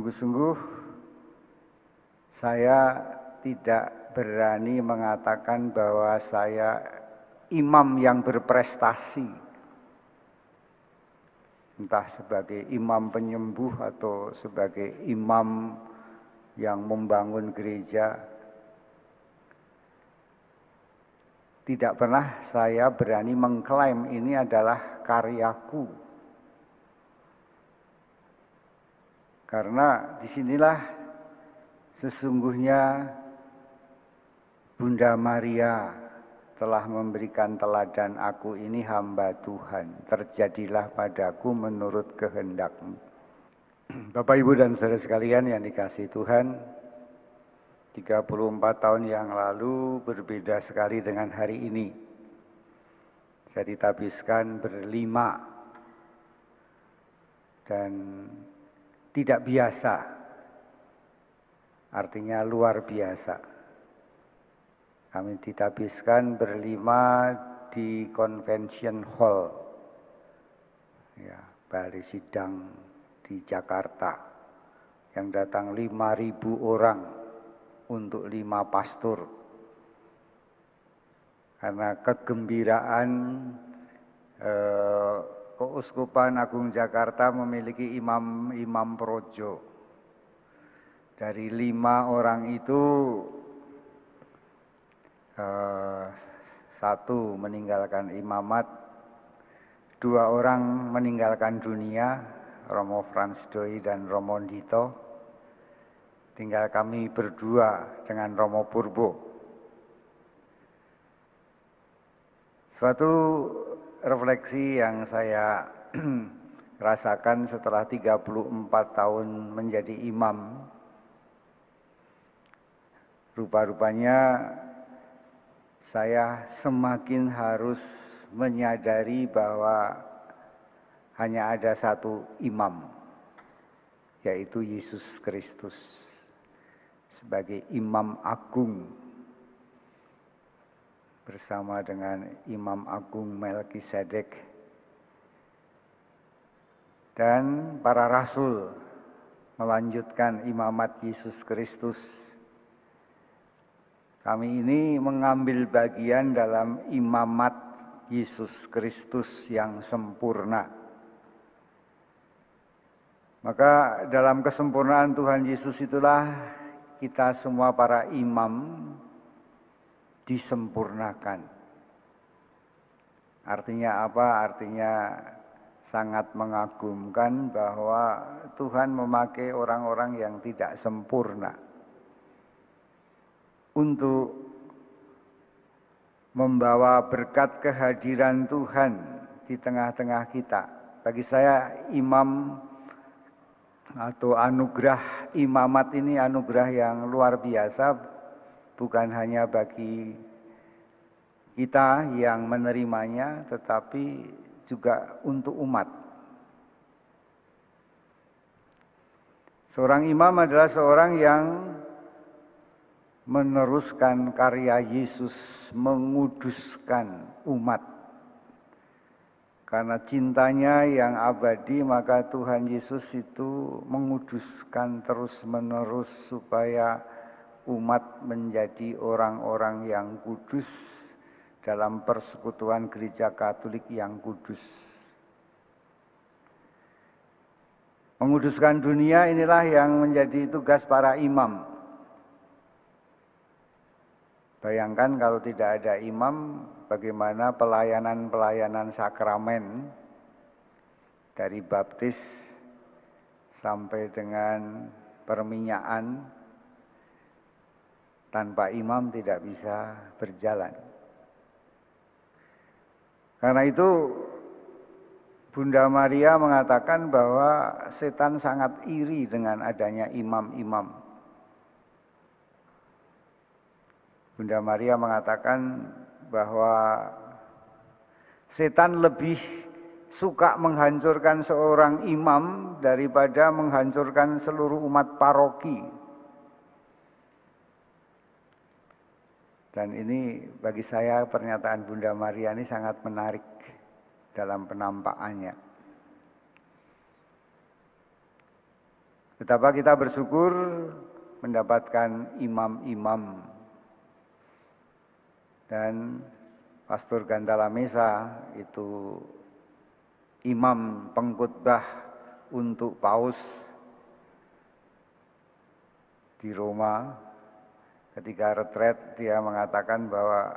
Sungguh-sungguh saya tidak berani mengatakan bahwa saya imam yang berprestasi. Entah sebagai imam penyembuh atau sebagai imam yang membangun gereja. Tidak pernah saya berani mengklaim ini adalah karyaku. Karena disinilah sesungguhnya Bunda Maria telah memberikan teladan, aku ini hamba Tuhan, terjadilah padaku menurut kehendak-Mu. Bapak, Ibu, dan saudara sekalian yang dikasihi Tuhan, 34 tahun yang lalu berbeda sekali dengan hari ini. Saya ditabiskan berlima dan tidak biasa, artinya luar biasa. Kami ditabiskan berlima di Convention Hall, ya, balai sidang di Jakarta, yang datang 5.000 orang untuk 5 pastor. Karena kegembiraan Keuskupan Agung Jakarta memiliki imam-imam projo. Dari 5 orang itu, 1 meninggalkan imamat, 2 orang meninggalkan dunia, Romo Frans Doi dan Romo Dito. Tinggal kami berdua dengan Romo Purbo. Suatu refleksi yang saya rasakan setelah 34 tahun menjadi imam, rupa-rupanya saya semakin harus menyadari bahwa hanya ada satu imam, yaitu Yesus Kristus sebagai imam agung bersama dengan Imam Agung Melkisedek dan para rasul melanjutkan imamat Yesus Kristus. Kami ini mengambil bagian dalam imamat Yesus Kristus yang sempurna. Maka dalam kesempurnaan Tuhan Yesus itulah kita semua para imam disempurnakan. Artinya apa? Artinya sangat mengagumkan bahwa Tuhan memakai orang-orang yang tidak sempurna untuk membawa berkat kehadiran Tuhan di tengah-tengah kita. Bagi saya imam atau anugerah imamat ini anugerah yang luar biasa, bukan hanya bagi kita yang menerimanya, tetapi juga untuk umat. Seorang imam adalah seorang yang meneruskan karya Yesus, menguduskan umat. Karena cintanya yang abadi, maka Tuhan Yesus itu menguduskan terus-menerus supaya umat menjadi orang-orang yang kudus dalam persekutuan Gereja Katolik yang kudus. Menguduskan dunia inilah yang menjadi tugas para imam. Bayangkan kalau tidak ada imam, bagaimana pelayanan-pelayanan sakramen dari baptis sampai dengan perminyakan, tanpa imam tidak bisa berjalan. Karena itu Bunda Maria mengatakan bahwa setan sangat iri dengan adanya imam-imam. Bunda Maria mengatakan bahwa setan lebih suka menghancurkan seorang imam daripada menghancurkan seluruh umat paroki. Dan ini bagi saya pernyataan Bunda Maria ini sangat menarik dalam penampakannya. Betapa kita bersyukur mendapatkan imam-imam dan Pastor Gantala Mesa itu imam pengkhotbah untuk Paus di Roma. Ketika retret dia mengatakan bahwa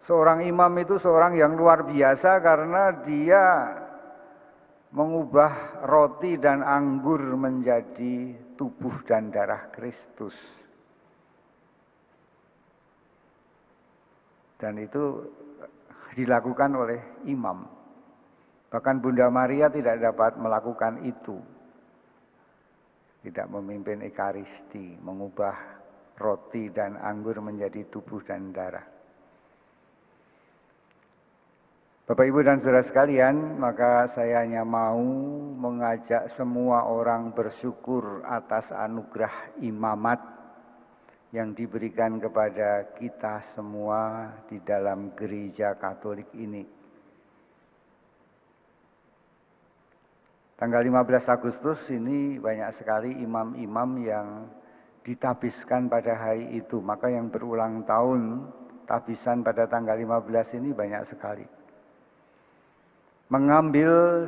seorang imam itu seorang yang luar biasa karena dia mengubah roti dan anggur menjadi tubuh dan darah Kristus. Dan itu dilakukan oleh imam. Bahkan Bunda Maria tidak dapat melakukan itu. Tidak memimpin Ekaristi, mengubah roti dan anggur menjadi tubuh dan darah. Bapak, Ibu, dan saudara sekalian, maka saya hanya mau mengajak semua orang bersyukur atas anugerah imamat yang diberikan kepada kita semua di dalam gereja Katolik ini. Tanggal 15 Agustus ini banyak sekali imam-imam yang ditabiskan pada hari itu. Maka yang berulang tahun tabisan pada tanggal 15 ini banyak sekali. Mengambil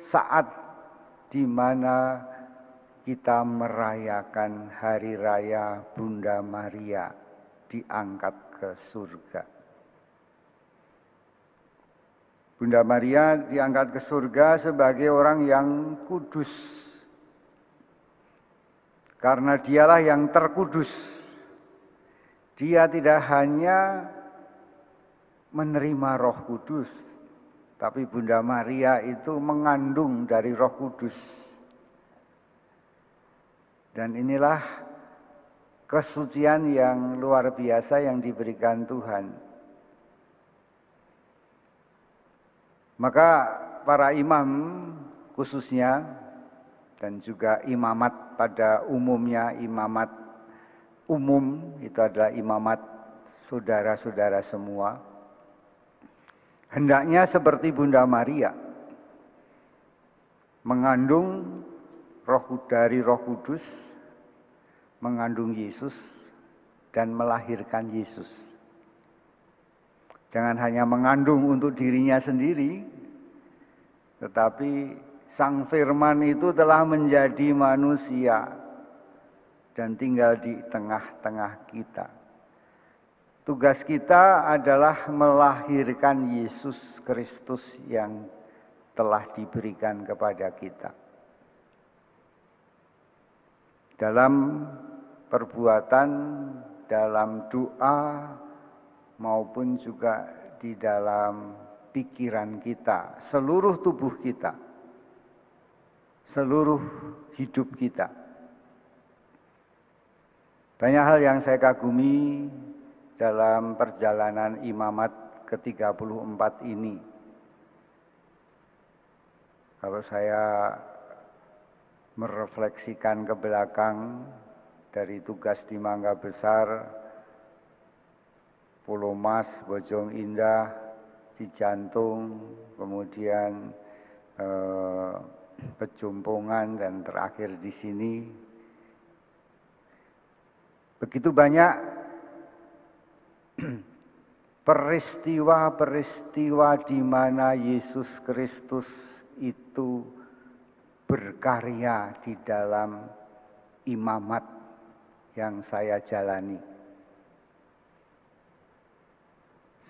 saat di mana kita merayakan hari raya Bunda Maria diangkat ke surga. Bunda Maria diangkat ke surga sebagai orang yang kudus. Karena dialah yang terkudus. Dia tidak hanya menerima Roh Kudus, tapi Bunda Maria itu mengandung dari Roh Kudus. Dan inilah kesucian yang luar biasa yang diberikan Tuhan. Maka para imam khususnya dan juga imamat pada umumnya, imamat umum itu adalah imamat saudara-saudara semua. Hendaknya seperti Bunda Maria, mengandung dari Roh Kudus, mengandung Yesus, dan melahirkan Yesus. Jangan hanya mengandung untuk dirinya sendiri, tetapi Sang Firman itu telah menjadi manusia dan tinggal di tengah-tengah kita. Tugas kita adalah melahirkan Yesus Kristus yang telah diberikan kepada kita. Dalam perbuatan, dalam doa, maupun juga di dalam pikiran kita, seluruh tubuh kita, seluruh hidup kita. Banyak hal yang saya kagumi dalam perjalanan imamat ke-34 ini. Kalau saya merefleksikan ke belakang dari tugas di Mangga Besar, Pulau Mas, Bojong Indah, Cijantung, kemudian Pejumpungan, dan terakhir di sini. Begitu banyak peristiwa-peristiwa di mana Yesus Kristus itu berkarya di dalam imamat yang saya jalani.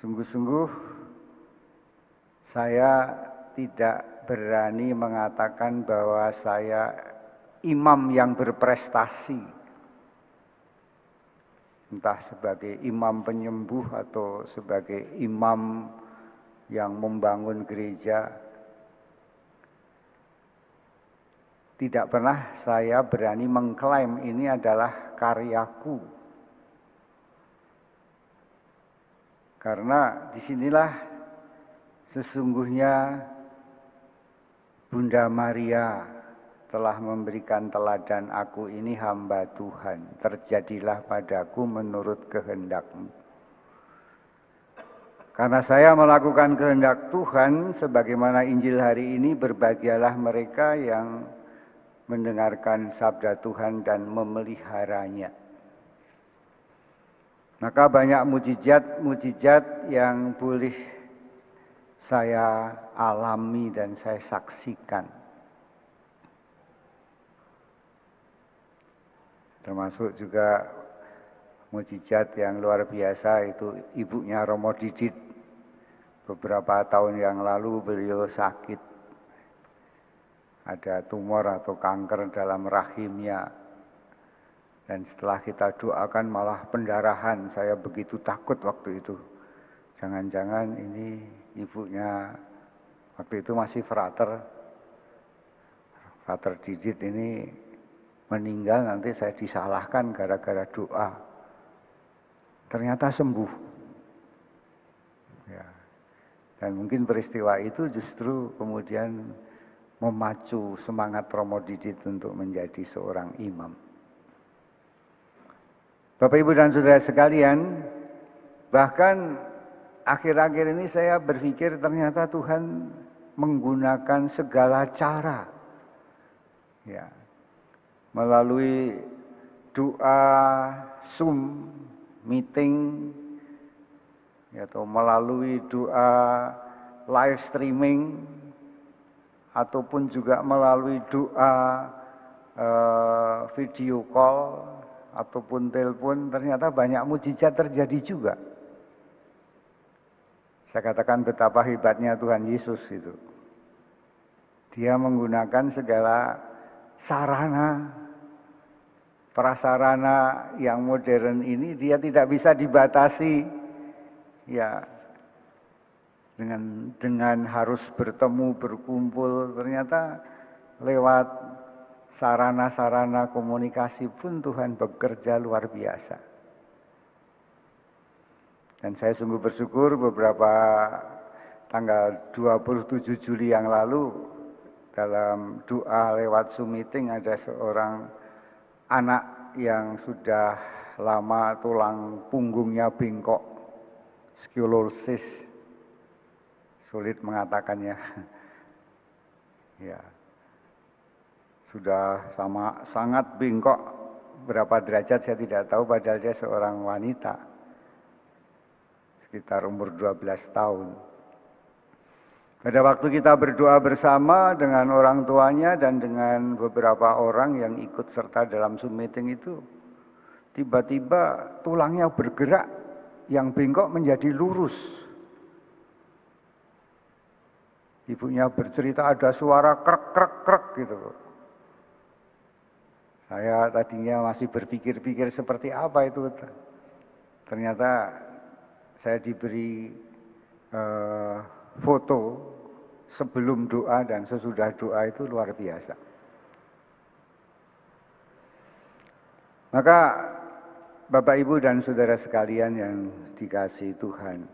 Sungguh-sungguh saya tidak berani mengatakan bahwa saya imam yang berprestasi. Entah sebagai imam penyembuh atau sebagai imam yang membangun gereja. Tidak pernah saya berani mengklaim ini adalah karyaku. Karena disinilah sesungguhnya Bunda Maria telah memberikan teladan, aku ini hamba Tuhan, terjadilah padaku menurut kehendak-Mu. Karena saya melakukan kehendak Tuhan, sebagaimana Injil hari ini, berbahagialah mereka yang mendengarkan sabda Tuhan dan memeliharanya. Maka banyak mujizat yang boleh saya alami dan saya saksikan. Termasuk juga mujizat yang luar biasa itu ibunya Romo Didit. Beberapa tahun yang lalu beliau sakit. Ada tumor atau kanker dalam rahimnya. Dan setelah kita doakan malah pendarahan. Saya begitu takut waktu itu. Jangan-jangan ini ibunya waktu itu masih Frater Didit ini meninggal, nanti saya disalahkan gara-gara doa. Ternyata sembuh. Ya. Dan mungkin peristiwa itu justru kemudian memacu semangat Romo Didit untuk menjadi seorang imam. Bapak, Ibu, dan Saudara sekalian, bahkan akhir-akhir ini saya berpikir ternyata Tuhan menggunakan segala cara. Ya. Melalui doa, Zoom, meeting, atau melalui doa live streaming, ataupun juga melalui doa video call, ataupun telepon, ternyata banyak mujizat terjadi juga. Saya katakan betapa hebatnya Tuhan Yesus itu. Dia menggunakan segala sarana, prasarana yang modern ini, dia tidak bisa dibatasi. Ya, dengan harus bertemu, berkumpul, ternyata lewat sarana-sarana komunikasi pun Tuhan bekerja luar biasa. Dan saya sungguh bersyukur beberapa tanggal 27 Juli yang lalu dalam doa lewat Zoom meeting ada seorang anak yang sudah lama tulang punggungnya bengkok, skoliosis, sulit mengatakannya. Ya. Sudah sangat bengkok, berapa derajat saya tidak tahu, padahal dia seorang wanita. Sekitar umur 12 tahun. Pada waktu kita berdoa bersama dengan orang tuanya dan dengan beberapa orang yang ikut serta dalam Zoom meeting itu, tiba-tiba tulangnya bergerak, yang bengkok menjadi lurus. Ibunya bercerita ada suara krek-krek-krek gitu. Saya tadinya masih berpikir-pikir seperti apa itu. Ternyata saya diberi foto sebelum doa dan sesudah doa itu luar biasa. Maka Bapak, Ibu, dan Saudara sekalian yang dikasihi Tuhan,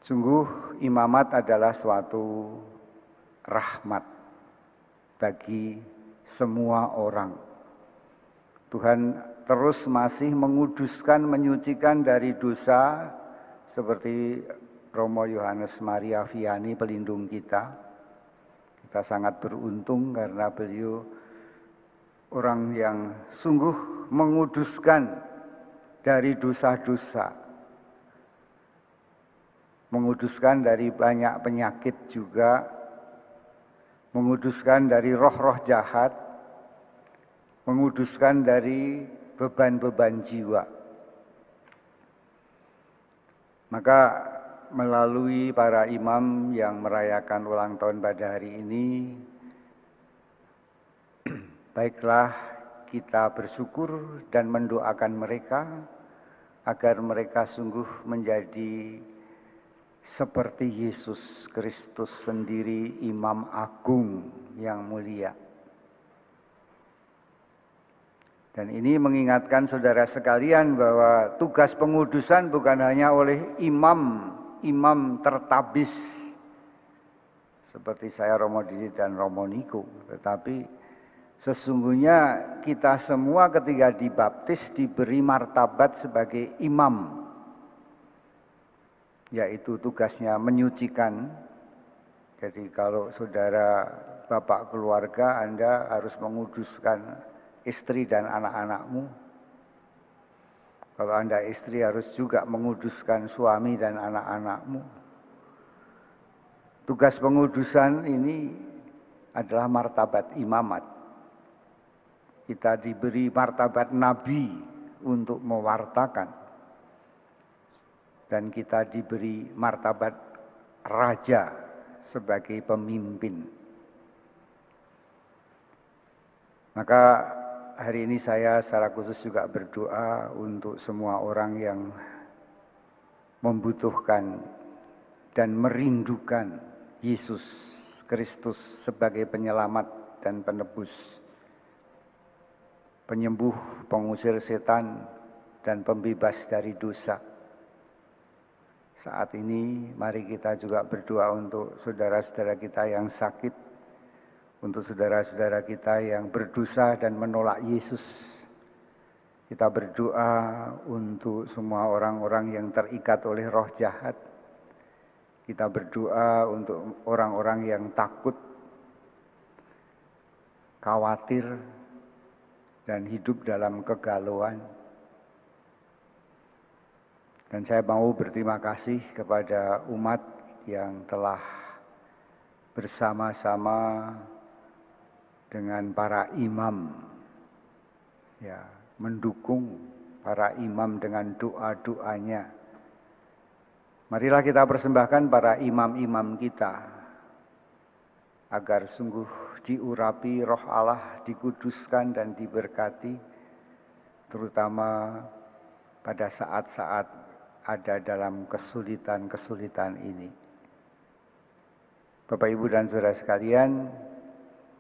sungguh imamat adalah suatu rahmat bagi semua orang. Tuhan terus masih menguduskan, menyucikan dari dosa, seperti Romo Yohanes Maria Vianney, pelindung kita. Kita sangat beruntung karena beliau orang yang sungguh menguduskan dari dosa-dosa, menguduskan dari banyak penyakit juga, menguduskan dari roh-roh jahat, menguduskan dari beban-beban jiwa. Maka melalui para imam yang merayakan ulang tahun pada hari ini, baiklah kita bersyukur dan mendoakan mereka agar mereka sungguh menjadi seperti Yesus Kristus sendiri, Imam Agung yang mulia. Dan ini mengingatkan saudara sekalian bahwa tugas pengudusan bukan hanya oleh imam tertabis seperti saya, Romo Didit dan Romo Niko, tetapi sesungguhnya kita semua ketika dibaptis diberi martabat sebagai imam, yaitu tugasnya menyucikan. Jadi kalau saudara bapak keluarga, Anda harus menguduskan istri dan anak-anakmu. Kalau Anda istri harus juga menguduskan suami dan anak-anakmu. Tugas pengudusan ini adalah martabat imamat. Kita diberi martabat nabi untuk mewartakan. Dan kita diberi martabat raja sebagai pemimpin. Maka hari ini saya secara khusus juga berdoa untuk semua orang yang membutuhkan dan merindukan Yesus Kristus sebagai penyelamat dan penebus, penyembuh, pengusir setan, dan pembebas dari dosa. Saat ini mari kita juga berdoa untuk saudara-saudara kita yang sakit, untuk saudara-saudara kita yang berdosa dan menolak Yesus. Kita berdoa untuk semua orang-orang yang terikat oleh roh jahat. Kita berdoa untuk orang-orang yang takut, khawatir, dan hidup dalam kegalauan. Dan saya mau berterima kasih kepada umat yang telah bersama-sama dengan para imam, ya, mendukung para imam dengan doa-doanya. Marilah kita persembahkan para imam-imam kita agar sungguh diurapi roh Allah, dikuduskan dan diberkati, terutama pada saat-saat ada dalam kesulitan-kesulitan ini. Bapak, Ibu, dan saudara sekalian,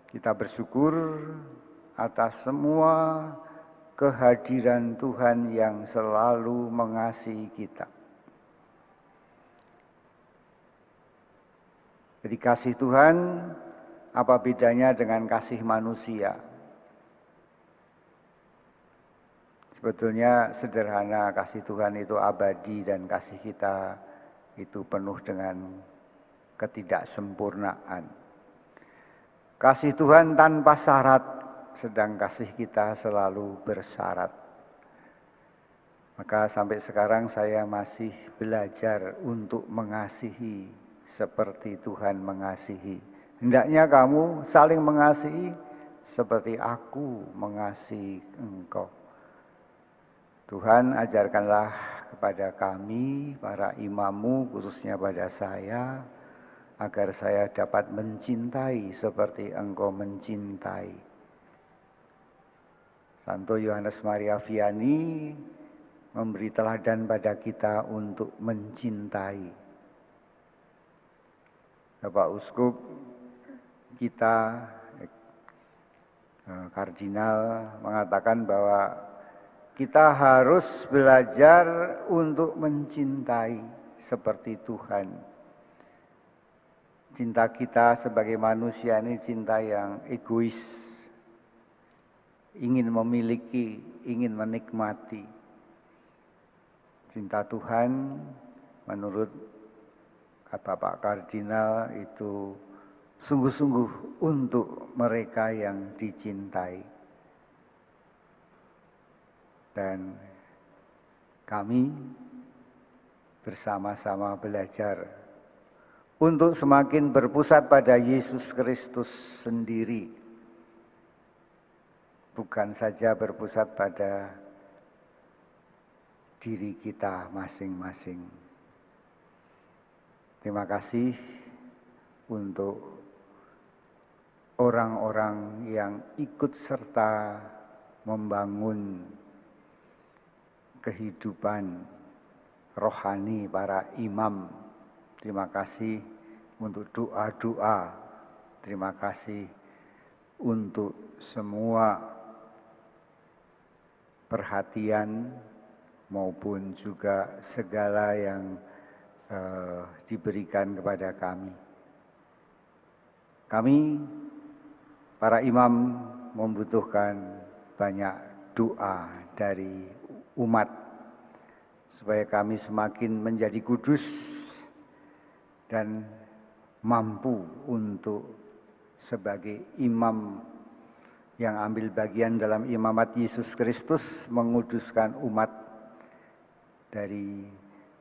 kita bersyukur atas semua kehadiran Tuhan yang selalu mengasihi kita. Jadi kasih Tuhan, apa bedanya dengan kasih manusia? Sebetulnya sederhana, kasih Tuhan itu abadi dan kasih kita itu penuh dengan ketidaksempurnaan. Kasih Tuhan tanpa syarat, sedang kasih kita selalu bersyarat. Maka sampai sekarang saya masih belajar untuk mengasihi seperti Tuhan mengasihi. Hendaknya kamu saling mengasihi seperti aku mengasihi engkau. Tuhan, ajarkanlah kepada kami, para imammu, khususnya pada saya, agar saya dapat mencintai seperti Engkau mencintai. Santo Yohanes Maria Vianney memberi teladan pada kita untuk mencintai. Bapak Uskup kita, Kardinal, mengatakan bahwa kita harus belajar untuk mencintai seperti Tuhan. Cinta kita sebagai manusia ini cinta yang egois. Ingin memiliki, ingin menikmati. Cinta Tuhan menurut Bapak Kardinal itu sungguh-sungguh untuk mereka yang dicintai. Dan kami bersama-sama belajar untuk semakin berpusat pada Yesus Kristus sendiri. Bukan saja berpusat pada diri kita masing-masing. Terima kasih untuk orang-orang yang ikut serta membangun kehidupan rohani para imam. Terima kasih untuk doa-doa. Terima kasih untuk semua perhatian maupun juga segala yang diberikan kepada kami. Kami, para imam, membutuhkan banyak doa dari umat supaya kami semakin menjadi kudus dan mampu untuk sebagai imam yang ambil bagian dalam imamat Yesus Kristus, menguduskan umat dari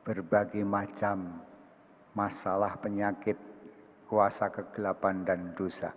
berbagai macam masalah, penyakit, kuasa kegelapan dan dosa.